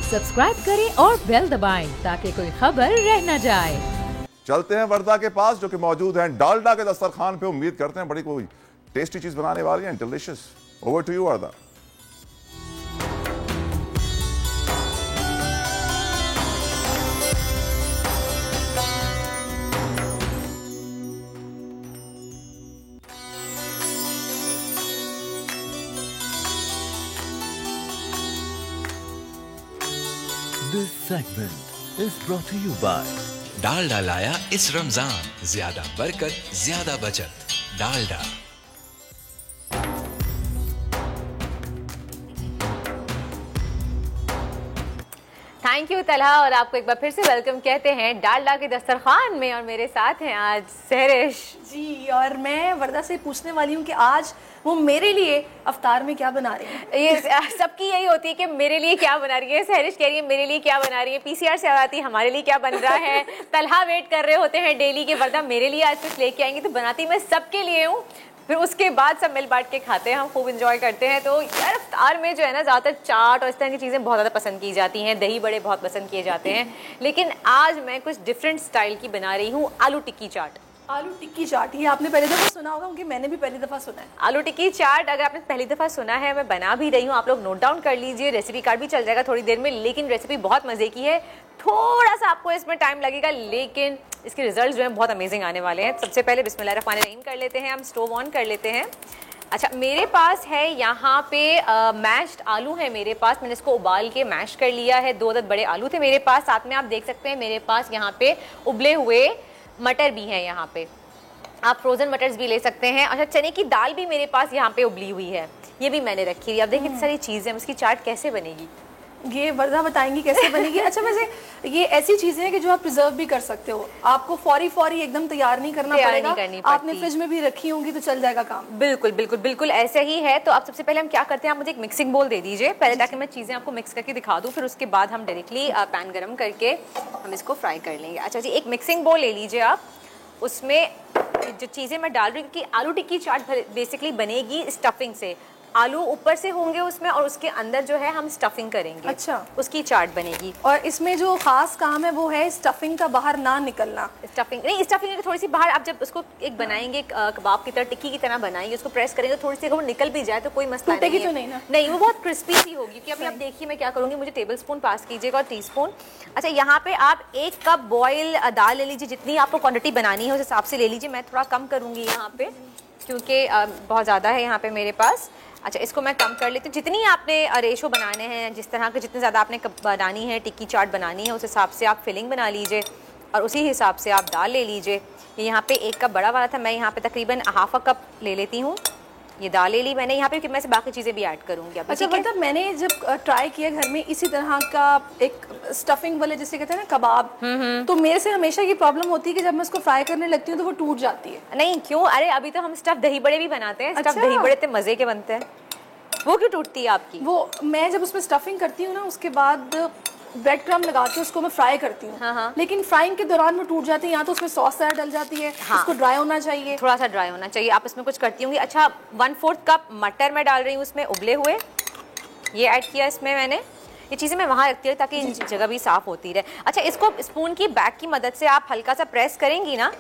Subscribe करें और bell दबाएं ताकि कोई खबर रह न जाए। चलते हैं वर्दा के पास जो कि मौजूद हैं डालडा के दस्तरखान पे। उम्मीद करते हैं बड़ी कोई टेस्टी चीज बनाने वाली हैं, delicious. Over to you Warda. This segment is brought to you by Dalda लाया इस रमजान, ज्यादा बरकत ज्यादा बचत। डालडा। थैंक यू तलहा, और आपको एक बार फिर से वेलकम कहते हैं डालडा के दस्तरखान में। और मेरे साथ हैं आज सहरिश जी, और मैं वर्दा से पूछने वाली हूँ कि आज वो मेरे लिए अफ्तार में क्या बना रही है। ये सबकी यही होती है कि मेरे लिए क्या बना रही है। सहरिश कह रही है मेरे लिए क्या बना रही है, पीसीआर से आती है हमारे लिए क्या बन रहा है, तलहा वेट कर रहे होते हैं डेली के वर्दा मेरे लिए आज कुछ लेके आएंगे। तो बनाती मैं सबके लिए हूँ, फिर उसके बाद सब मिल बांट के खाते हैं, हम खूब इंजॉय करते हैं। तो यार अफ्तार में जो है ना ज़्यादातर चाट और इस तरह की चीज़ें बहुत ज़्यादा पसंद की जाती हैं, दही बड़े बहुत पसंद किए जाते हैं, लेकिन आज मैं कुछ डिफरेंट स्टाइल की बना रही हूँ आलू टिक्की चाट। आलू टिक्की चाट, ये आपने पहली दफ़ा सुना होगा क्योंकि मैंने भी पहली दफ़ा सुना है। आलू टिक्की चाट अगर आपने पहली दफ़ा सुना है, मैं बना भी रही हूँ, आप लोग नोट डाउन कर लीजिए, रेसिपी कार्ड भी चल जाएगा थोड़ी देर में। लेकिन रेसिपी बहुत मज़े की है, थोड़ा सा आपको इसमें टाइम लगेगा, लेकिन इसके रिजल्ट जो हैं बहुत अमेजिंग आने वाले हैं। सबसे पहले बिस्मिल्लाहिर्रहमानिर्रहीम कर लेते हैं, हम स्टोव ऑन कर लेते हैं। अच्छा, मेरे पास है यहाँ पे मैश्ड आलू है मेरे पास, मैंने इसको उबाल के मैश कर लिया है। 2 अदद बड़े आलू थे मेरे पास, साथ में आप देख सकते हैं मेरे पास यहाँ पे उबले हुए मटर भी हैं। यहाँ पे आप फ्रोजन मटर्स भी ले सकते हैं। अच्छा, चने की दाल भी मेरे पास यहाँ पे उबली हुई है, ये भी मैंने रखी हुई है। अब देखिए कितनी सारी चीज़ें, उसकी चाट कैसे बनेगी ये वर्दा बताएंगी कैसे बनेगी। अच्छा, वैसे ये ऐसी चीज़ें हैं कि जो आप प्रिजर्व भी कर सकते हो, आपको फौरी एकदम तैयार नहीं करना पड़ेगा। आपने फ्रिज में भी रखी होंगी तो चल जाएगा काम। बिल्कुल बिल्कुल बिल्कुल ऐसे ही है। तो अब सबसे पहले हम क्या करते हैं, आप मुझे एक मिक्सिंग बोल दे दीजिए पहले, ताकि मैं चीज़ें आपको मिक्स करके दिखा दूँ, फिर उसके बाद हम डायरेक्टली पैन गर्म करके हम इसको फ्राई कर लेंगे। अच्छा जी, एक मिक्सिंग बोल ले लीजिए आप, उसमें जो चीज़ें मैं डाल रही हूँ, क्योंकि आलू टिक्की चाट बेसिकली बनेगी स्टफिंग से। आलू ऊपर से होंगे उसमें, और उसके अंदर जो है हम स्टफिंग करेंगे। अच्छा, उसकी चाट बनेगी। और इसमें जो खास काम है वो है स्टफिंग का बाहर ना निकलना। स्टफिंग नहीं, स्टफिंग थोड़ी सी बाहर, आप जब उसको एक बनाएंगे कबाब की तरह, टिक्की की तरह बनाएंगे, उसको प्रेस करेंगे तो थोड़ी सी अगर वो निकल भी जाए तो कोई मसला नहीं है। तो नहीं ना? नहीं, वो बहुत क्रिस्पी सी होगी। कि अभी आप देखिए मैं क्या करूँगी, मुझे टेबल स्पून पास कीजिएगा और टीस्पून। अच्छा, यहाँ पे आप 1 कप बॉयल दाल ले लीजिए, जितनी आपको क्वान्टिटी बनानी है उस हिसाब से ले लीजिए। मैं थोड़ा कम करूँगी यहाँ पे क्योंकि बहुत ज़्यादा है यहाँ पे मेरे पास। अच्छा, इसको मैं कम कर लेती हूँ। जितनी आपने रेशो बनाने हैं, जिस तरह के जितने ज़्यादा आपने बनानी है टिक्की चाट बनानी है, उस हिसाब से आप फिलिंग बना लीजिए और उसी हिसाब से आप दाल ले लीजिए। यहाँ पे 1 कप बड़ा वाला था, मैं यहाँ पे तकरीबन ½ कप ले लेती हूँ। ये दाल ले ली मैंने यहाँ पे, कि मैं से बाकी चीज़ें भी ऐड करूँगी। अच्छा, मतलब मैंने जब ट्राई किया घर में इसी तरह का एक स्टफिंग वाले जिसे कहते हैं ना कबाब, तो मेरे से हमेशा ये प्रॉब्लम होती है कि जब मैं उसको फ्राई करने लगती हूँ तो वो टूट जाती है। नहीं, क्यों? अरे अभी तो हम स्टफ दही बड़े भी बनाते हैं। अच्छा? स्टफ दही बड़े इतने मज़े के बनते हैं, वो क्यों टूटती है आपकी? वो मैं जब उसमें स्टफिंग करती हूँ ना, उसके बाद ब्रेड क्रम्ब लगा के उसको मैं फ्राई करती हूँ। हाँ। लेकिन फ्राइंग के दौरान वो टूट जाती है, या तो उसमें सॉस ज़्यादा डल जाती है। हाँ। उसको ड्राई होना चाहिए, थोड़ा सा ड्राई होना चाहिए। आप इसमें कुछ करती होंगी। अच्छा, 1/4 कप मटर मैं डाल रही हूँ उसमें उबले हुए, ये ऐड किया इसमें मैंने। ये चीज़ें मैं वहाँ रखती हूँ ताकि जगह भी साफ़ होती रहे। अच्छा, इसको स्पून की बैक की मदद से आप हल्का सा प्रेस करेंगी ना,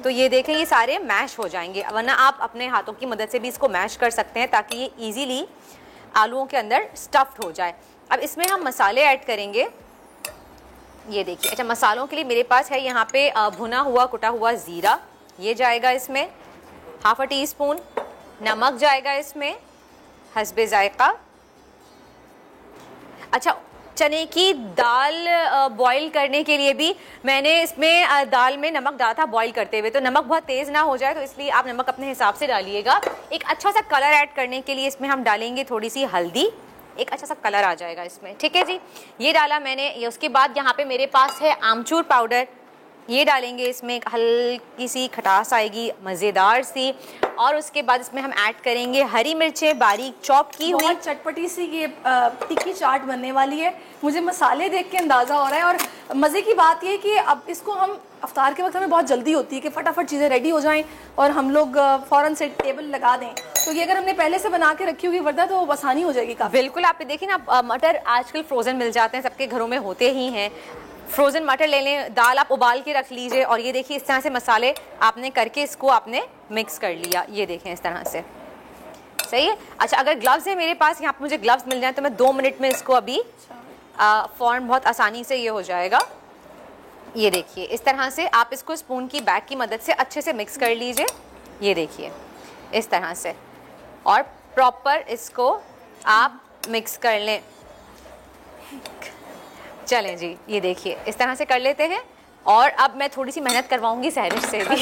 तो ये देखें ये सारे मैश हो जाएंगे। वरना आप अपने हाथों की मदद से भी इसको मैश कर सकते हैं ताकि ये ईजीली आलूओं के अंदर स्टफ्ड हो जाए। अब इसमें हम मसाले ऐड करेंगे, ये देखिए। अच्छा, मसालों के लिए मेरे पास है यहाँ पे भुना हुआ कुटा हुआ ज़ीरा, ये जाएगा इसमें। ½ टीस्पून नमक जाएगा इसमें हस्बे जायका। अच्छा, चने की दाल बॉईल करने के लिए भी मैंने इसमें दाल में नमक डाला था बॉईल करते हुए, तो नमक बहुत तेज़ ना हो जाए तो इसलिए आप नमक अपने हिसाब से डालिएगा। एक अच्छा सा कलर ऐड करने के लिए इसमें हम डालेंगे थोड़ी सी हल्दी, एक अच्छा सा कलर आ जाएगा इसमें। ठीक है जी, ये डाला मैंने। उसके बाद यहाँ पे मेरे पास है आमचूर पाउडर, ये डालेंगे इसमें, एक हल्की सी खटास आएगी मज़ेदार सी। और उसके बाद इसमें हम ऐड करेंगे हरी मिर्चें बारीक चॉप की हुई। बहुत चटपटी सी ये टिक्की चाट बनने वाली है, मुझे मसाले देख के अंदाज़ा हो रहा है। और मज़े की बात ये है कि अब इसको हम अफ्तार के वक्त हमें बहुत जल्दी होती है कि फटाफट चीज़ें रेडी हो जाएं और हम लोग फ़ौरन से टेबल लगा दें। तो ये अगर हमने पहले से बना के रखी होगी वरना तो आसानी हो जाएगी काफी। बिल्कुल, आप देखिए ना, मटर आजकल फ्रोजन मिल जाते हैं, सबके घरों में होते ही हैं। फ्रोजन मटर ले लें, दाल आप उबाल के रख लीजिए, और ये देखिए इस तरह से मसाले आपने करके इसको आपने मिक्स कर लिया, ये देखें इस तरह से। सही है। अच्छा, अगर ग्लव्स है मेरे पास, यहाँ पर मुझे ग्लव्स मिल जाए तो मैं 2 मिनट में इसको अभी फॉर्म बहुत आसानी से ये हो जाएगा। ये देखिए इस तरह से आप इसको स्पून की बैक की मदद से अच्छे से मिक्स कर लीजिए, ये देखिए इस तरह से, और प्रॉपर इसको आप मिक्स कर लें। चलें जी, ये देखिए इस तरह से कर लेते हैं। और अब मैं थोड़ी सी मेहनत करवाऊंगी सहरिश से भी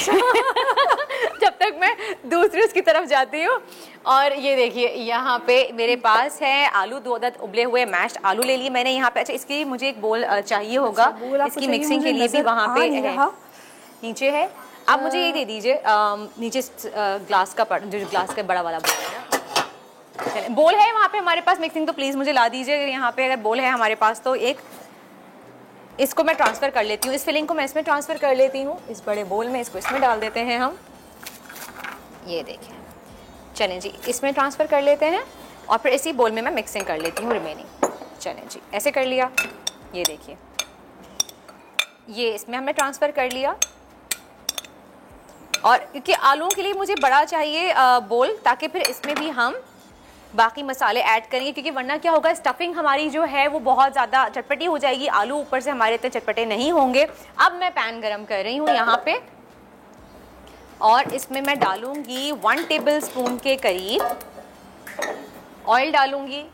जब तक मैं दूसरी उसकी तरफ जाती हूँ। और ये देखिए यहाँ पे मेरे पास है आलू, 2 अदद उबले हुए मैश्ड आलू ले लिए मैंने यहाँ पे। अच्छा, इसके लिए मुझे एक बोल चाहिए होगा, इसकी मिक्सिंग के लिए भी वहाँ पे है, नीचे है। आप मुझे ये दे दीजिए, नीचे ग्लास का जो ग्लास का बड़ा वाला बोल है ना, चलिए बोल है वहाँ पे हमारे पास मिक्सिंग, तो प्लीज़ मुझे ला दीजिए। यहाँ पे अगर बोल है हमारे पास तो एक, इसको मैं ट्रांसफ़र कर लेती हूँ, इस फिलिंग को मैं इसमें ट्रांसफ़र कर लेती हूँ, इस बड़े बोल में इसको इसमें डाल देते हैं हम। ये देखें, चलें जी, इसमें ट्रांसफ़र कर लेते हैं और फिर इसी बोल में मैं मिक्सिंग कर लेती हूँ रिमेनिंग। चलें जी, ऐसे कर लिया, ये देखिए ये इसमें हमने ट्रांसफ़र कर लिया। और क्योंकि आलूओं के लिए मुझे बड़ा चाहिए बोल, ताकि फिर इसमें भी हम बाकी मसाले ऐड करेंगे, क्योंकि वरना क्या होगा, स्टफिंग हमारी जो है वो बहुत ज़्यादा चटपटी हो जाएगी, आलू ऊपर से हमारे इतने चटपटे नहीं होंगे। अब मैं पैन गरम कर रही हूँ यहाँ पे, और इसमें मैं डालूंगी 1 टेबल स्पून के करीब ऑयल डालूंगी।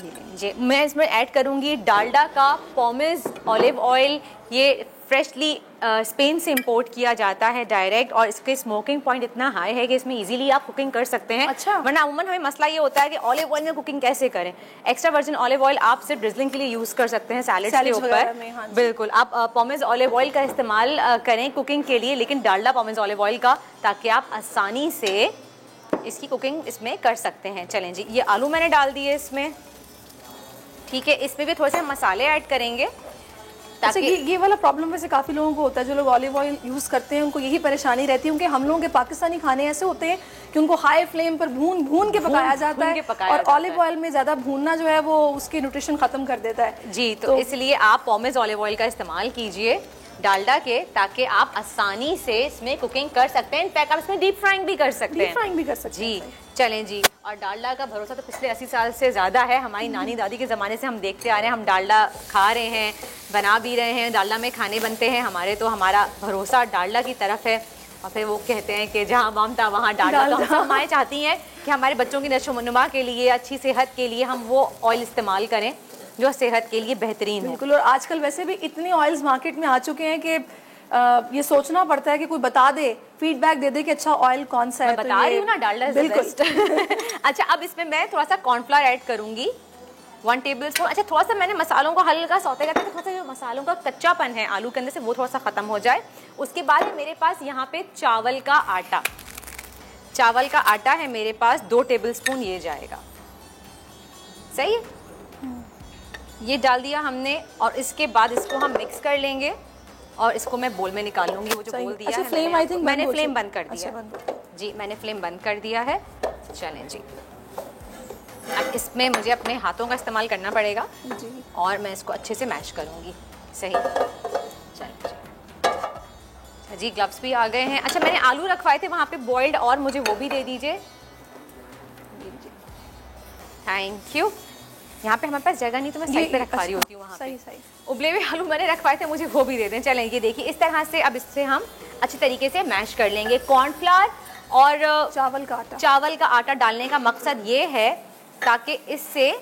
ये लीजिए, मैं इसमें ऐड करूंगी डालडा का पॉमेज ऑलिव ऑयल। ये फ्रेशली स्पेन से इंपोर्ट किया जाता है डायरेक्ट, और इसके स्मोकिंग पॉइंट इतना हाई है कि इसमें इजीली आप कुकिंग कर सकते हैं। अच्छा। वरना अमूमन हमें मसला ये होता है कि ऑलिव ऑयल में कुकिंग कैसे करें। एक्स्ट्रा वर्जिन ऑलिव ऑयल आप सिर्फ ड्रिजलिंग के लिए यूज़ कर सकते हैं सैलेड्स के ऊपर। हाँ, बिल्कुल, आप पॉमेज ऑलिव ऑयल का इस्तेमाल करें कुकिंग के लिए, लेकिन डालडा पॉमेज ऑलिव ऑयल का, ताकि आप आसानी से इसकी कुकिंग इसमें कर सकते हैं। चलें जी, ये आलू मैंने डाल दिए इसमें, ठीक है। इसमें भी थोड़े से मसाले ऐड करेंगे ताकि ये वाला प्रॉब्लम वैसे काफ़ी लोगों को होता है, जो लोग ऑलिव ऑयल यूज़ करते हैं उनको यही परेशानी रहती है, क्योंकि हम लोगों के पाकिस्तानी खाने ऐसे होते हैं कि उनको हाई फ्लेम पर भून के पकाया जाता है, और ऑलिव ऑयल में ज़्यादा भूनना जो है वो उसके न्यूट्रिशन ख़त्म कर देता है जी। तो इसलिए आप पॉमेज ऑलिव ऑयल का इस्तेमाल कीजिए डालडा के, ताकि आप आसानी से इसमें कुकिंग कर सकते हैं। इनफैक्ट आप इसमें डीप फ्राइंग भी कर सकते हैं। जी, चलें जी। और डालडा का भरोसा तो पिछले 80 साल से ज़्यादा है, हमारी नानी दादी के ज़माने से हम देखते आ रहे हैं, हम डालडा खा रहे हैं, बना भी रहे हैं, डालडा में खाने बनते हैं हमारे, तो हमारा भरोसा डालडा की तरफ है। और फिर वो कहते हैं कि जहाँ मामता वहाँ डालडा। तो हम सब माएँ चाहती हैं कि हमारे बच्चों की नशोनुमा के लिए, अच्छी सेहत के लिए हम वो ऑयल इस्तेमाल करें जो सेहत के लिए बेहतरीन है। बिल्कुल। और आजकल वैसे भी इतने ऑयल्स मार्केट में आ चुके हैं कि ये सोचना पड़ता है कि कोई बता दे, फीडबैक दे दे कि अच्छा ऑयल कौन सा है। मैं बता रही हूँ ना, डालडा इज द बेस्ट। अच्छा, अब इसमें मैं थोड़ा सा कॉर्नफ्लावर ऐड करूंगी, 1 टेबल स्पून। अच्छा, थोड़ा सा मैंने मसालों को हल्का सौते करके, थोड़ा सा जो मसालों का कच्चापन है आलू के अंदर से वो थोड़ा सा खत्म हो जाए। उसके बाद मेरे पास यहाँ पे चावल का आटा है मेरे पास, 2 टेबल स्पून ये जाएगा। सही है, ये डाल दिया हमने, और इसके बाद इसको हम मिक्स कर लेंगे और इसको मैं बोल में निकाल लूंगी। वो जो बोल दिया है फ्लेम, आई थिंक मैंने फ्लेम बंद कर दिया जी, मैंने फ्लेम बंद कर दिया है। चलें जी, अब इसमें मुझे अपने हाथों का इस्तेमाल करना पड़ेगा जी, और मैं इसको अच्छे से मैश करूंगी। सही, चलें जी, ग्लव्स भी आ गए हैं। अच्छा, मैंने आलू रखवाए थे वहाँ पे बॉइल्ड, और मुझे वो भी दे दीजिए। Thank you. यहाँ पे हमारे पास जगह नहीं तो मैं साइड पे रखवा रही होती हूँ। वहाँ पे उबले हुए आलू मैंने रखवाए थे, मुझे वो भी दे दें। चलें, ये देखिए इस तरह से अब इससे हम अच्छी तरीके से मैश कर लेंगे। कॉर्नफ्लावर और चावल का आटा डालने का मकसद ये है ताकि इससे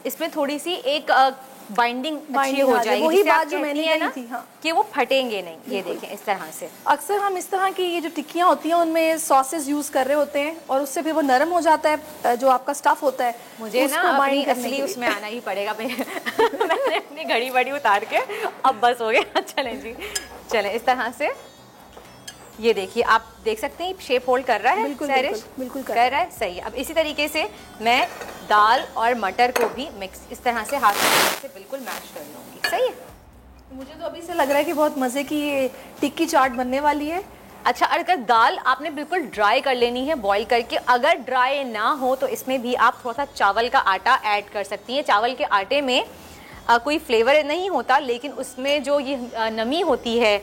इसमें थोड़ी सी एक बाइंडिंग अच्छी हो जाएगी। वही बात जो मैंने कही थी, हाँ, कि वो फटेंगे नहीं। ये देखें इस तरह से। अक्सर हम इस तरह की ये जो टिक्कियाँ होती हैं उनमें सॉसेस यूज़ कर रहे होते हैं, और उससे फिर वो नरम हो जाता है जो आपका स्टफ होता है। मुझे ना अपनी असली उसमें आना ही पड़ेगा। मैंने अपनी घड़ी बड़ी उतार के अब बस हो गया। चलें जी, चलें इस तरह से। ये देखिए, आप देख सकते हैं शेप होल्ड कर रहा है। बिल्कुल कर रहा है। सही है। अब इसी तरीके से मैं दाल और मटर को भी मिक्स इस तरह से हाथ से बिल्कुल मैश कर लूँगी। सही है। मुझे तो अभी से लग रहा है कि बहुत मज़े की ये टिक्की चाट बनने वाली है। अच्छा, अगर दाल आपने बिल्कुल ड्राई कर लेनी है बॉईल करके, अगर ड्राई ना हो तो इसमें भी आप थोड़ा सा चावल का आटा ऐड कर सकती हैं। चावल के आटे में कोई फ्लेवर नहीं होता, लेकिन उसमें जो ये नमी होती है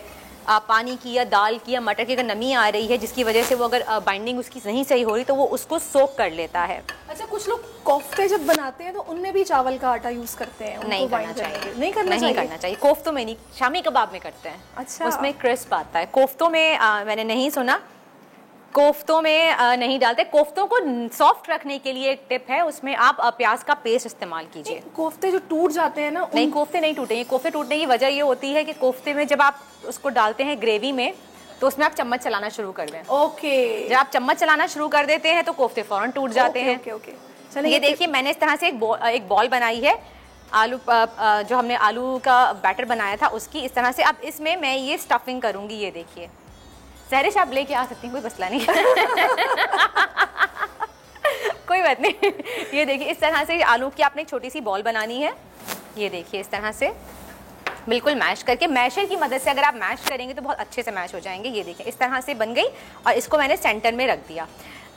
पानी की या दाल की या मटर की, अगर नमी आ रही है जिसकी वजह से वो अगर बाइंडिंग उसकी नहीं सही हो रही तो वो उसको सोक कर लेता है। अच्छा, कुछ लोग कोफ्ते जब बनाते हैं तो उनमें भी चावल का आटा यूज करते हैं। नहीं करना चाहिए, नहीं करना चाहिए। कोफ्तों में नहीं, शामी कबाब में करते हैं। अच्छा, उसमें क्रिस्प आता है। कोफ्तों में मैंने नहीं सुना, कोफ्तों में नहीं डालते। कोफ्तों को सॉफ्ट रखने के लिए एक टिप है, उसमें आप प्याज का पेस्ट इस्तेमाल कीजिए। कोफ्ते जो टूट जाते हैं ना, नहीं, कोफ्ते नहीं टूटेंगे। कोफ्ते टूटने की वजह ये होती है कि कोफ्ते में जब आप उसको डालते हैं ग्रेवी में तो उसमें आप चम्मच चलाना शुरू कर दें। ओके, जब आप चम्मच चलाना शुरू कर देते हैं तो कोफ्ते फौरन टूट जाते हैं। ओके, चलिए ये देखिए, मैंने इस तरह से एक बॉल बनाई है आलू, जो हमने आलू का बैटर बनाया था उसकी। इस तरह से अब इसमें मैं ये स्टफिंग करूंगी। ये देखिए सहरिश, आप लेके आ सकती हैं, कोई मसला नहीं कोई बात नहीं। ये देखिए, इस तरह से आलू की आपने एक छोटी सी बॉल बनानी है। ये देखिए, इस तरह से बिल्कुल मैश करके, मैशर की मदद से अगर आप मैश करेंगे तो बहुत अच्छे से मैश हो जाएंगे। ये देखिए, इस तरह से बन गई और इसको मैंने सेंटर में रख दिया।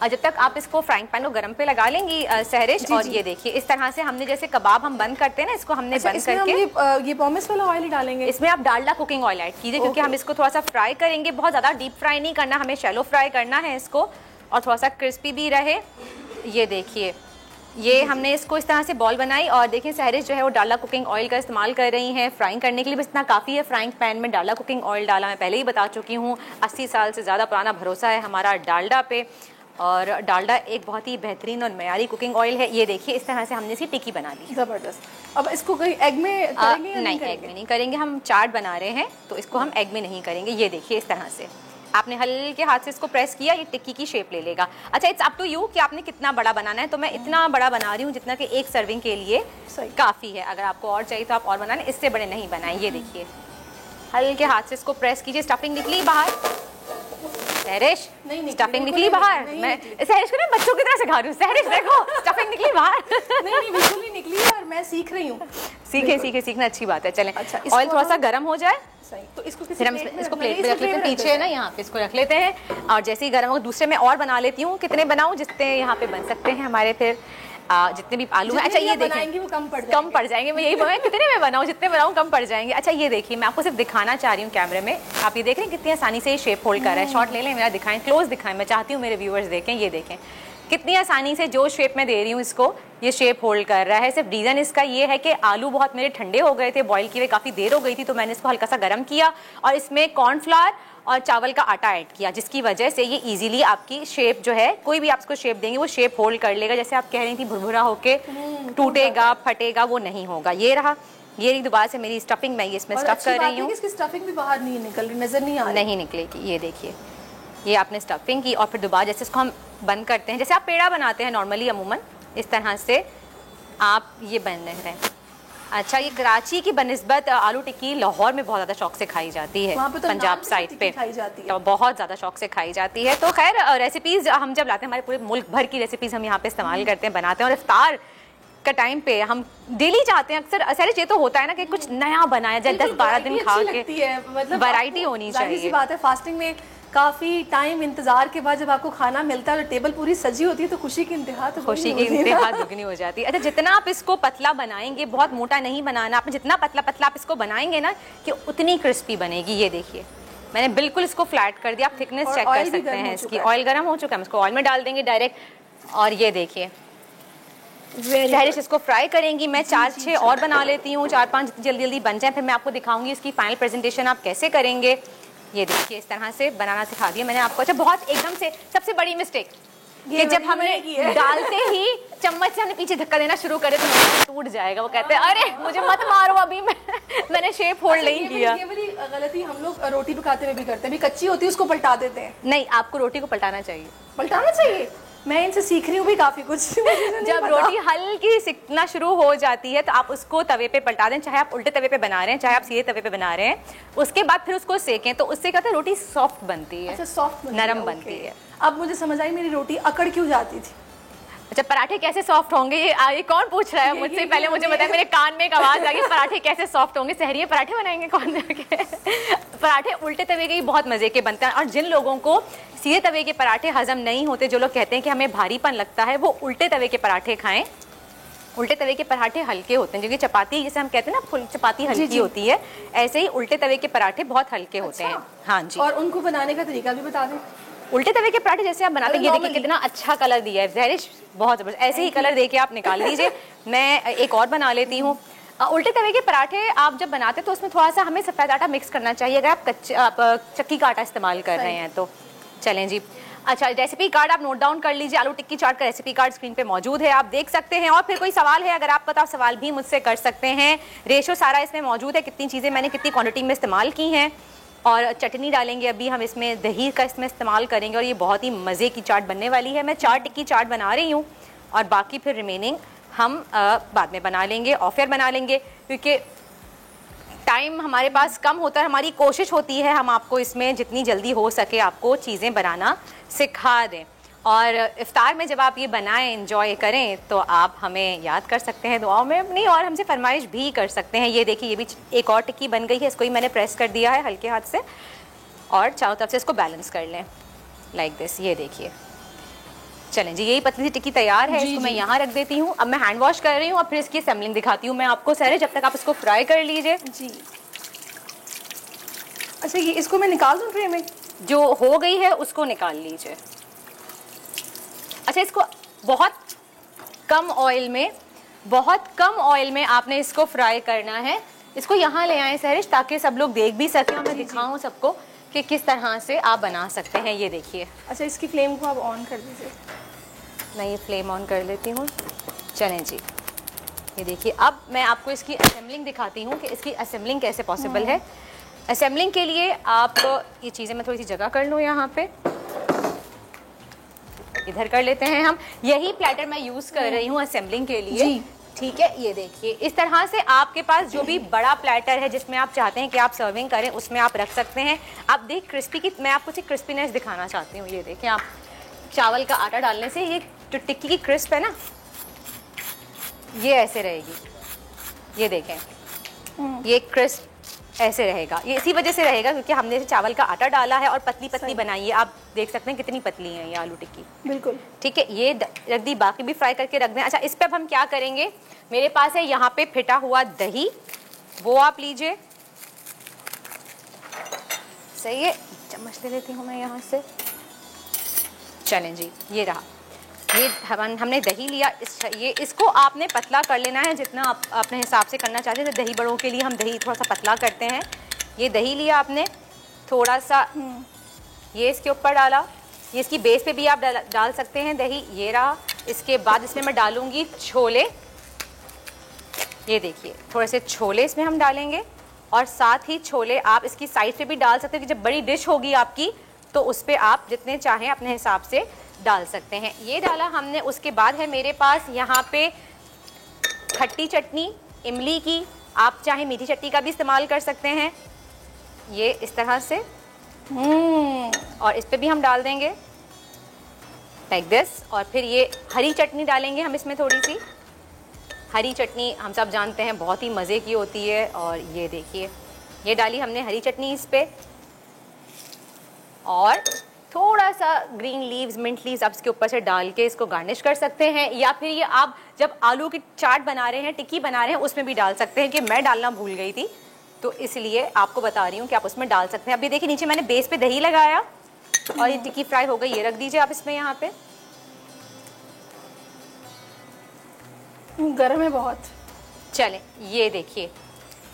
जब तक आप इसको फ्राइंग पैन को गरम पे लगा लेंगी सहरिश, और ये देखिए इस तरह से हमने जैसे कबाब हम बंद करते हैं ना, इसको हमने बंद करके ये पॉमिस वाला ऑयल ही डालेंगे। इसमें आप डालडा कुकिंग ऑयल ऐड कीजिए, क्योंकि हम इसको थोड़ा सा फ्राई करेंगे। बहुत ज़्यादा डीप फ्राई नहीं करना, हमें शैलो फ्राई करना है इसको, और थोड़ा सा क्रिस्पी भी रहे। ये देखिए, ये हमने इसको इस तरह से बॉल बनाई, और देखिए सहरिश जो है वो डालडा कुकिंग ऑयल का इस्तेमाल कर रही हैं फ्राइंग करने के लिए। बस इतना काफ़ी है। फ्राइंग पैन में डालडा कुकिंग ऑयल डाला, मैं पहले ही बता चुकी हूँ। 80 साल से ज़्यादा पुराना भरोसा है हमारा डालडा पे, और डालडा एक बहुत ही बेहतरीन और मयारी कुकिंग ऑयल है। ये देखिए, इस तरह से हमने इसकी टिक्की बना ली। ज़बरदस्त। अब इसको कहीं एग में करेंगे या नहीं, एग में नहीं करेंगे। हम चाट बना रहे हैं तो इसको हम एग में नहीं करेंगे। ये देखिए, इस तरह से आपने हल्के हाथ से इसको प्रेस किया, ये टिक्की की शेप ले लेगा। अच्छा, इट्स अप टू यू कि आपने कितना बड़ा बनाना है। तो मैं इतना बड़ा बना रही हूँ जितना कि एक सर्विंग के लिए काफ़ी है। अगर आपको और चाहिए तो आप और बनाएं, इससे बड़े नहीं बनाएं। ये देखिए, हल्के हाथ से इसको प्रेस कीजिए। स्टफिंग निकली बाहर सहरिश, स्टफिंग निकली बाहर। मैं सहरिश को ना बच्चों की तरह सिखा रही हूँ। सहरिश देखो, स्टफिंग निकली बाहर। नहीं, बिल्कुल नहीं निकली है, और मैं सीख रही हूँ। सीखना अच्छी बात है। चलें, अच्छा, ऑयल थोड़ा सा गर्म हो जाए तो इसको फिर हम इसको प्लेट पे रख लेते हैं। पीछे है ना, यहाँ पे इसको रख लेते हैं, और जैसे ही गर्म हो दूसरे में और बना लेती हूँ। कितने बनाऊँ? जितने यहाँ पे बन सकते हैं हमारे, फिर जितने भी आलू हैं। अच्छा, ये देखिए, वो कम पड़ जाएंगे। मैं यही बोल, कितने में बनाऊँ, जितने बनाऊँ कम पड़ जाएंगे। अच्छा, ये देखिए, मैं आपको सिर्फ दिखाना चाह रही हूँ कैमरे में। आप ये देख रहे हैं कितनी आसानी से ये शेप होल्ड कर रहा है। शॉट ले लें मेरा, दिखाएं, क्लोज दिखाएं। मैं चाहती हूँ मेरे व्यूअर्स देखें। ये देखें कितनी आसानी से जो शेप में दे रही हूँ इसको, ये शेप होल्ड कर रहा है। सिर्फ रीज़न इसका ये है कि आलू बहुत मेरे ठंडे हो गए थे, बॉईल किए हुए काफ़ी देर हो गई थी, तो मैंने इसको हल्का सा गर्म किया और इसमें कॉर्नफ्लावर और चावल का आटा ऐड किया, जिसकी वजह से ये इजीली आपकी शेप जो है, कोई भी आप इसको शेप देंगे वो शेप होल्ड कर लेगा। जैसे आप कह रही थी भुरभुरा होके टूटेगा, फटेगा, वो नहीं होगा। ये रहा, ये रही दोबारा से मेरी स्टफिंग, मैं ये इसमें स्टफ कर रही हूँ। इसकी स्टफिंग भी बाहर नहीं निकल रही, नजर नहीं आ रही। नहीं निकलेगी। ये देखिए, ये आपने स्टफिंग की और फिर दोबारा जैसे इसको हम बंद करते हैं, जैसे आप पेड़ा बनाते हैं नॉर्मली अमूमन, इस तरह से आप ये बन रहे हैं। अच्छा, ये कराची की बनिस्बत आलू टिक्की लाहौर में बहुत ज़्यादा शौक से खाई जाती है, तो पंजाब साइड पे तो बहुत ज़्यादा शौक से खाई जाती है। तो खैर, रेसिपीज़ हम जब लाते हैं, हमारे पूरे मुल्क भर की रेसिपीज़ हम यहाँ पे इस्तेमाल करते हैं, बनाते हैं। और इफ्तार का टाइम पे हम डेली चाहते हैं अक्सर, सहरिश ये तो होता है ना कि कुछ नया बनाया जाए, 10-12 दिन खा के, मतलब वैरायटी होनी चाहिए। बात है, फास्टिंग में काफ़ी टाइम इंतजार के बाद जब आपको खाना मिलता है, तो टेबल पूरी सजी होती है, तो खुशी की इंतहा दुगनी हो जाती है। अच्छा, जितना आप इसको पतला बनाएंगे, बहुत मोटा नहीं बनाना आपने, जितना पतला पतला आप इसको बनाएंगे ना, कि उतनी क्रिस्पी बनेगी। ये देखिए, मैंने बिल्कुल इसको फ्लैट कर दिया। आप थिकनेस चेक कर सकते हैं इसकी। ऑयल गर्म हो चुका है, हम इसको ऑयल में डाल देंगे डायरेक्ट। और ये देखिए, सहरिश इसको फ्राई करेंगी। मैं 4-6 और बना लेती हूँ, 4-5 जल्दी जल्दी बन जाए, फिर मैं आपको दिखाऊंगी इसकी फाइनल प्रेजेंटेशन आप कैसे करेंगे। ये देखिए, इस तरह से बनाना सिखा दिया मैंने आपको। अच्छा, बहुत एकदम से सबसे बड़ी मिस्टेक कि जब हमने डालते ही चम्मच से हमने पीछे धक्का देना शुरू करे तो टूट जाएगा। वो कहते हैं अरे मुझे मत मारो, अभी मैंने शेप होल्ड नहीं किया। ये वाली गलती हम लोग रोटी पकाते हुए भी करते हैं, कच्ची होती है उसको पलटा देते हैं। नहीं, आपको रोटी को पलटाना चाहिए। पलटाना चाहिए? मैं इनसे सीख रही हूँ भी काफी कुछ। जब रोटी हल्की सिकना शुरू हो जाती है तो आप उसको तवे पे पलटा दें, चाहे आप उल्टे तवे पे बना रहे हैं, चाहे आप सीधे तवे पे बना रहे हैं। उसके बाद फिर उसको सेकें, तो उससे कहते हैं रोटी सॉफ्ट बनती है। अच्छा, सॉफ्ट नरम बनती है। अब मुझे समझ आई मेरी रोटी अकड़ क्यों जाती थी। अच्छा, पराठे कैसे सॉफ्ट होंगे ये कौन पूछ रहा है मुझसे? पहले मुझे बताया, मेरे कान में एक आवाज आ गई, पराठे कैसे सॉफ्ट होंगे? सहरी में पराठे बनाएंगे कौन? पराठे उल्टे तवे के बहुत मजे के बनते हैं, और जिन लोगों को सीधे तवे के पराठे हजम नहीं होते, जो लोग कहते हैं कि हमें भारीपन लगता है, वो उल्टे तवे के पराठे खाएं। उल्टे तवे के पराठे हल्के होते हैं, क्योंकि चपाती जैसे हम कहते हैं ना फुल चपाती हल्की होती है, ऐसे ही उल्टे तवे के पराठे बहुत हल्के होते हैं। हाँ जी। और उनको बनाने का तरीका भी बता दें। उल्टे तवे के पराठे जैसे आप बनाते हैं, ये देखिए कितना अच्छा कलर दिया है ज़हरिश, बहुत जबरदस्त। ऐसे ही कलर देके आप निकाल लीजिए। मैं एक और बना लेती हूँ। उल्टे तवे के पराठे आप जब बनाते हैं तो उसमें थोड़ा सा हमें सफ़ेद आटा मिक्स करना चाहिए, अगर आप चक्की का आटा इस्तेमाल कर रहे हैं तो। चलें जी, अच्छा रेसिपी कार्ड आप नोट डाउन कर लीजिए। आलू टिक्की चाट का रेसिपी कार्ड स्क्रीन पे मौजूद है, आप देख सकते हैं। और फिर कोई सवाल है अगर आपको, तो आप सवाल भी मुझसे कर सकते हैं। रेशो सारा इसमें मौजूद है, कितनी चीज़ें मैंने कितनी क्वांटिटी में इस्तेमाल की हैं। और चटनी डालेंगे अभी हम इसमें, दही का इसमें इस्तेमाल करेंगे, और ये बहुत ही मज़े की चाट बनने वाली है। मैं 4 टिक्की चाट बना रही हूँ, और बाकी फिर रिमेनिंग हम बाद में बना लेंगे, ऑफ एयर बना लेंगे, क्योंकि टाइम हमारे पास कम होता है। हमारी कोशिश होती है हम आपको इसमें जितनी जल्दी हो सके आपको चीज़ें बनाना सिखा दें। और इफ्तार में जब आप ये बनाएं, एंजॉय करें, तो आप हमें याद कर सकते हैं दुआओं में अपनी, और हमसे फरमाइश भी कर सकते हैं। ये देखिए, ये भी एक और टिक्की बन गई है, इसको ही मैंने प्रेस कर दिया है हल्के हाथ से, और चारों तरफ से इसको बैलेंस कर लें लाइक दिस। ये देखिए, चलें जी, यही पतली सी टिक्की तैयार है। इसको मैं यहाँ रख देती हूँ। अब मैं हैंड वॉश कर रही हूँ, और फिर इसकी असेंबलिंग दिखाती हूँ मैं आपको। सारे जब तक आप इसको फ्राई कर लीजिए जी। अच्छा, ये इसको मैं निकाल दूँ ट्रे में? जो हो गई है उसको निकाल लीजिए। अच्छा, इसको बहुत कम ऑयल में आपने इसको फ्राई करना है। इसको यहाँ ले आए सहरिश, ताकि सब लोग देख भी सकें और मैं दिखाऊँ सबको कि किस तरह से आप बना सकते हैं। ये देखिए। अच्छा, इसकी फ्लेम को आप ऑन कर दीजिए। मैं ये फ्लेम ऑन कर लेती हूँ। चलें जी, ये देखिए, अब मैं आपको इसकी असेंबलिंग दिखाती हूँ कि इसकी असेंबलिंग कैसे पॉसिबल है। असेंबलिंग के लिए आप ये चीज़ें मैं थोड़ी सी जगह कर लूँ, यहाँ पे इधर कर लेते हैं हम। यही प्लेटर मैं यूज़ कर रही हूँ असेंबलिंग के लिए, ठीक है। ये देखिए, इस तरह से आपके पास जो भी बड़ा प्लेटर है जिसमें आप चाहते हैं कि आप सर्विंग करें, उसमें आप रख सकते हैं। आप देख क्रिस्पी की, मैं आपको सिर्फ क्रिस्पीनेस दिखाना चाहती हूँ। ये देखें, आप चावल का आटा डालने से ये जो टिक्की की क्रिस्प है ना, ये ऐसे रहेगी। ये देखें, ये क्रिस्प ऐसे रहेगा। ये इसी वजह से रहेगा क्योंकि हमने चावल का आटा डाला है और पतली पतली बनाई है। आप देख सकते हैं कितनी पतली है ये आलू टिक्की। बिल्कुल ठीक है, ये रख दी, बाकी भी फ्राई करके रख दें। अच्छा, इस पे अब हम क्या करेंगे, मेरे पास है यहाँ पे फिटा हुआ दही, वो आप लीजिए। सही है, चम्मच ले लेती हूँ मैं यहाँ से। चलें जी, ये रहा, ये हमने दही लिया। इसको आपने पतला कर लेना है जितना आप अपने हिसाब से करना चाहते हैं। तो दही बड़ों के लिए हम दही थोड़ा सा पतला करते हैं। ये दही लिया आपने, थोड़ा सा ये इसके ऊपर डाला। ये इसकी बेस पे भी आप डाल सकते हैं दही। ये रहा। इसके बाद इसमें मैं डालूंगी छोले। ये देखिए, थोड़े से छोले इसमें हम डालेंगे, और साथ ही छोले आप इसकी साइड पे भी डाल सकते हैं कि जब बड़ी डिश होगी आपकी तो उस पर आप जितने चाहें अपने हिसाब से डाल सकते हैं। ये डाला हमने। उसके बाद है मेरे पास यहाँ पे खट्टी चटनी इमली की, आप चाहे मीठी चटनी का भी इस्तेमाल कर सकते हैं। ये इस तरह से और इस पे भी हम डाल देंगे लाइक दिस। और फिर ये हरी चटनी डालेंगे हम इसमें, थोड़ी सी हरी चटनी हम सब जानते हैं बहुत ही मज़े की होती है। और ये देखिए, ये डाली हमने हरी चटनी इस पे, और थोड़ा सा ग्रीन लीव्स, मिंट लीव्स आप इसके ऊपर से डाल के इसको गार्निश कर सकते हैं। या फिर ये आप जब आलू की चाट बना रहे हैं, टिक्की बना रहे हैं, उसमें भी डाल सकते हैं, कि मैं डालना भूल गई थी तो इसलिए आपको बता रही हूँ कि आप उसमें डाल सकते हैं। अभी देखिए, नीचे मैंने बेस पे दही लगाया और ये टिक्की फ्राई हो गई। ये रख दीजिए आप इसमें, यहाँ पे गर्म है बहुत। चलें, ये देखिए,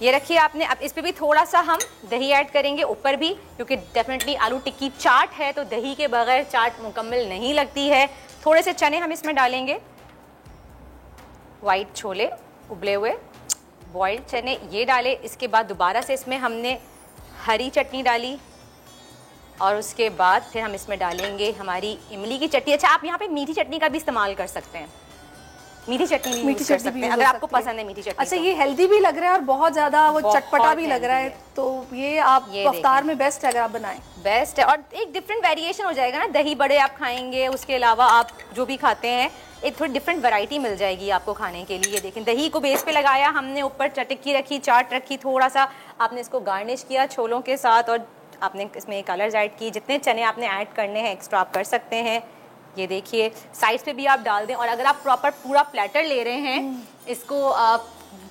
ये रखिए आपने। अब इस पे भी थोड़ा सा हम दही ऐड करेंगे ऊपर भी, क्योंकि डेफिनेटली आलू टिक्की चाट है तो दही के बगैर चाट मुकम्मल नहीं लगती है। थोड़े से चने हम इसमें डालेंगे, वाइट छोले उबले हुए, बॉइल्ड चने ये डाले। इसके बाद दोबारा से इसमें हमने हरी चटनी डाली, और उसके बाद फिर हम इसमें डालेंगे हमारी इमली की चटनी। अच्छा, आप यहाँ पे मीठी चटनी का भी इस्तेमाल कर सकते हैं, मीठी चटनी भी यूज कर सकते हैं अगर आपको पसंद है मीठी चटनी। अच्छा, ये हेल्दी भी लग रहा है और बहुत ज्यादा वो चटपटा भी लग रहा है, तो ये आप इफ्तार में बेस्ट है अगर आप बनाएं। बेस्ट है, और एक डिफरेंट वेरिएशन हो जाएगा ना। दही बड़े आप खाएंगे, उसके अलावा आप जो भी खाते हैं एक थोड़ी डिफरेंट वैरायटी मिल जाएगी आपको खाने के लिए। ये देखें, दही को बेस पे लगाया हमने, ऊपर टिक्की रखी, चाट रखी, थोड़ा सा आपने इसको गार्निश किया छोलों के साथ और आपने इसमें कलर्स ऐड किए। जितने चने आपने ऐड करने हैं एक्स्ट्रा आप कर सकते हैं। ये देखिए, साइड्स पे भी आप डाल दें। और अगर आप प्रॉपर पूरा प्लेटर ले रहे हैं इसको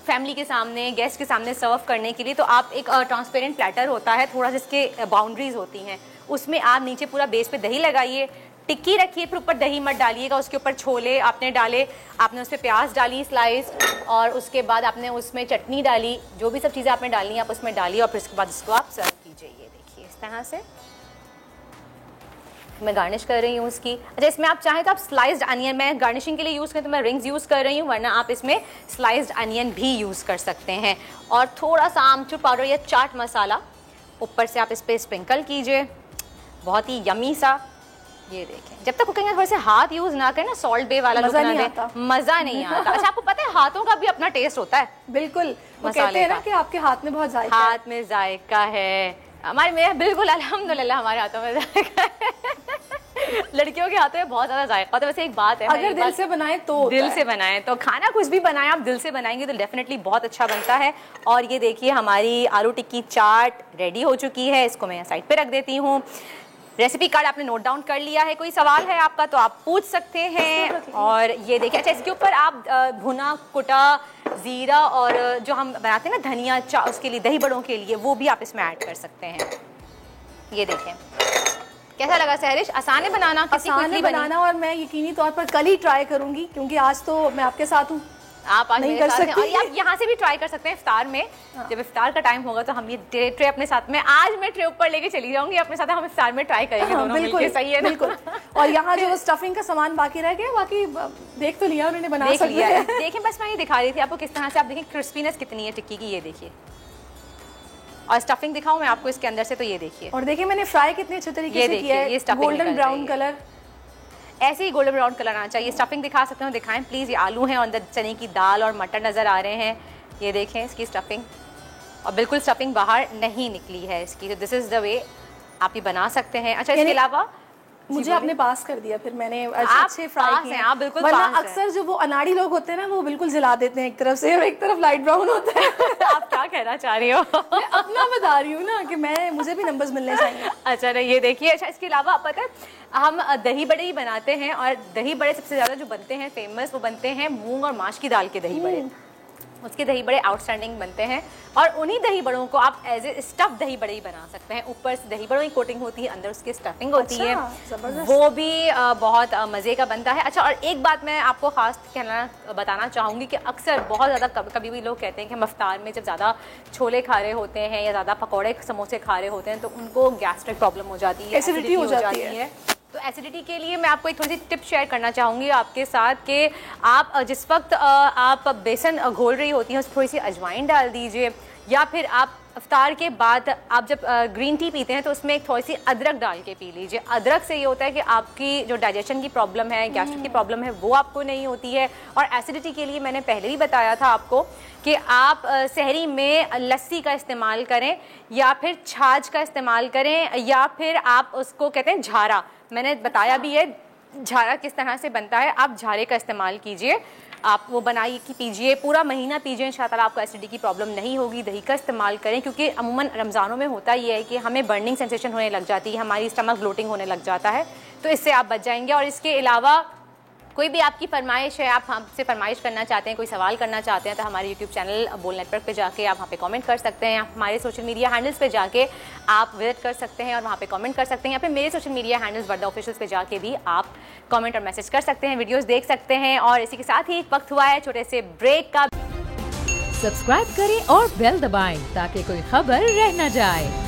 फैमिली के सामने, गेस्ट के सामने सर्व करने के लिए, तो आप एक ट्रांसपेरेंट प्लेटर होता है, थोड़ा सा इसके बाउंड्रीज होती हैं, उसमें आप नीचे पूरा बेस पे दही लगाइए, टिक्की रखिए, फिर ऊपर दही मत डालिएगा, उसके ऊपर छोले आपने डाले, आपने उस पर प्याज डाली स्लाइस, और उसके बाद आपने उसमें चटनी डाली, जो भी सब चीज़ें आपने डालनी है आप उसमें डालिए और फिर उसके बाद इसको आप सर्व कीजिए। ये देखिए इस तरह से मैं गार्निश कर रही हूँ उसकी। अच्छा, इसमें आप चाहें तो आप स्लाइस्ड अनियन, मैं गार्निशिंग के लिए यूज़ करें तो मैं रिंग्स यूज़ कर रही हूँ, वरना आप इसमें स्लाइस्ड अनियन भी यूज़ कर सकते हैं। और थोड़ा सा आमचूर पाउडर या चाट मसाला ऊपर से आप इस पर स्प्रिंकल कीजिए, बहुत ही यमी सा। ये देखें, जब तक कुकिंग में थोड़े से हाथ यूज़ ना करें ना, सॉल्ट बे वाला मज़ा नहीं आता। अच्छा, आपको पता है हाथों का भी अपना टेस्ट होता है। बिल्कुल, वो कहते हैं ना कि आपके हाथ में बहुत जायका है। हाथ में जायका है हमारे में, बिल्कुल अल्हम्दुलिल्लाह हमारे हाथों में जायका है। लड़कियों के हाथों में बहुत ज्यादा जायका होता है। वैसे एक बात है, अगर दिल से बनाएं तो दिल से बनाएं तो खाना कुछ भी बनाएं आप दिल से बनाएंगे तो डेफिनेटली बहुत अच्छा बनता है। और ये देखिए हमारी आलू टिक्की चाट रेडी हो चुकी है, इसको मैं साइड पे रख देती हूँ। रेसिपी कार्ड आपने नोट डाउन कर लिया है, कोई सवाल है आपका तो आप पूछ सकते हैं। और ये देखिए, अच्छा इसके ऊपर आप भुना कुटा जीरा और जो हम बनाते हैं ना धनिया उसके लिए, दही बड़ों के लिए, वो भी आप इसमें ऐड कर सकते हैं। ये देखें कैसा लगा सहरिश? आसान है बनाना, आसान है बनाना, और मैं यकीनी तौर पर कल ही ट्राई करूंगी क्योंकि आज तो मैं आपके साथ हूँ, आप आज नहीं कर सकते। और आप यहाँ से भी ट्राई कर सकते हैं इफ्तार में। जब इफ्तार का टाइम होगा तो हम ये ट्रे अपने साथ में, आज मैं ट्रे ऊपर लेके चली जाऊंगी अपने साथ, हम इफ्तार में ट्राई करेंगे दोनों मिलके। सही है ना? बिल्कुल। और यहाँ जो स्टफिंग का सामान बाकी रह गया, बाकी देख तो लिया उन्होंने, बना लिया है। देखें, बस मैं ये दिखा रही थी आपको किस तरह से, आप देखें क्रिस्पीनेस कितनी है टिक्की की, ये देखिए। और स्टफिंग दिखाऊं मैं आपको इसके अंदर से, तो ये देखिए। और देखिए मैंने फ्राई कितने अच्छे तरीके से किया है, गोल्डन ब्राउन कलर, ऐसे ही गोल्डन ब्राउन कलर आना चाहिए। स्टफिंग दिखा सकते हो, दिखाएं प्लीज़। ये आलू हैं और अंदर चने की दाल और मटर नज़र आ रहे हैं। ये देखें इसकी स्टफिंग, और बिल्कुल स्टफिंग बाहर नहीं निकली है इसकी। तो दिस इज़ द वे आप ये बना सकते हैं। अच्छा, इसके अलावा मुझे आपने पास कर दिया, फिर मैंने अच्छे फ्राई किए। आप बिल्कुल वरना अक्सर जो वो अनाड़ी लोग होते हैं ना, वो बिल्कुल जला देते हैं एक तरफ से और एक तरफ लाइट ब्राउन होता है। आप क्या कहना चाह रही हो? मैं अपना बता रही हूँ ना कि मुझे भी नंबर्स मिलने चाहिए। अच्छा ना, ये देखिए। अच्छा, इसके अलावा पता है हम दही बड़े ही बनाते हैं, और दही बड़े सबसे ज़्यादा जो बनते हैं फेमस, वो बनते हैं मूंग और माश की दाल के दही बड़े। उसके दही बड़े आउटस्टैंडिंग बनते हैं, और उन्हीं दही बड़ों को आप एज ए स्टफ दही बड़े ही बना सकते हैं। ऊपर से दही बड़ों की कोटिंग होती है, अंदर उसकी स्टफिंग होती है, वो भी बहुत मज़े का बनता है। अच्छा, और एक बात मैं आपको ख़ास बताना चाहूँगी कि अक्सर बहुत ज़्यादा कभी भी लोग कहते हैं कि हम इफ्तार में जब ज़्यादा छोले खा रहे होते हैं या ज़्यादा पकौड़े समोसे खा रहे होते हैं तो उनको गैस्ट्रिक प्रॉब्लम हो जाती है, एसिडिटी हो जाती है। तो एसिडिटी के लिए मैं आपको एक थोड़ी सी टिप शेयर करना चाहूँगी आपके साथ कि आप जिस वक्त आप बेसन घोल रही होती हैं उसमें थोड़ी सी अजवाइन डाल दीजिए, या फिर आप इफ्तार के बाद आप जब ग्रीन टी पीते हैं तो उसमें एक थोड़ी सी अदरक डाल के पी लीजिए। अदरक से ये होता है कि आपकी जो डाइजेशन की प्रॉब्लम है, गैस्ट्रिक की प्रॉब्लम है, वो आपको नहीं होती है। और एसिडिटी के लिए मैंने पहले भी बताया था आपको कि आप सहरी में लस्सी का इस्तेमाल करें, या फिर छाछ का इस्तेमाल करें, या फिर आप उसको कहते हैं झारा, मैंने बताया भी है झारा किस तरह से बनता है। आप झारे का इस्तेमाल कीजिए, आप वो बनाइए कि पीजिए, पूरा महीना पीजिए, इंशाअल्लाह आपको एसिडिटी की प्रॉब्लम नहीं होगी। दही का इस्तेमाल करें, क्योंकि अमूमन रमज़ानों में होता ये है कि हमें बर्निंग सेंसेशन होने लग जाती है, हमारी स्टमक ब्लोटिंग होने लग जाता है, तो इससे आप बच जाएंगे। और इसके अलावा कोई भी आपकी फरमाइश है, आप हमसे फरमाइश करना चाहते हैं, कोई सवाल करना चाहते हैं, तो हमारे यूट्यूब चैनल बोल नेटवर्क पे जाके आप वहाँ पे कमेंट कर सकते हैं। हमारे सोशल मीडिया हैंडल्स पे जाके आप विजिट कर सकते हैं और वहाँ पे कमेंट कर सकते हैं, या फिर मेरे सोशल मीडिया हैंडल्स वर्दा ऑफिशियल्स पे जाके भी आप कमेंट और मैसेज कर सकते हैं, वीडियोज़ देख सकते हैं। और इसी के साथ ही वक्त हुआ है छोटे से ब्रेक का। सब्सक्राइब करें और बेल दबाएं ताकि कोई खबर रह न जाए।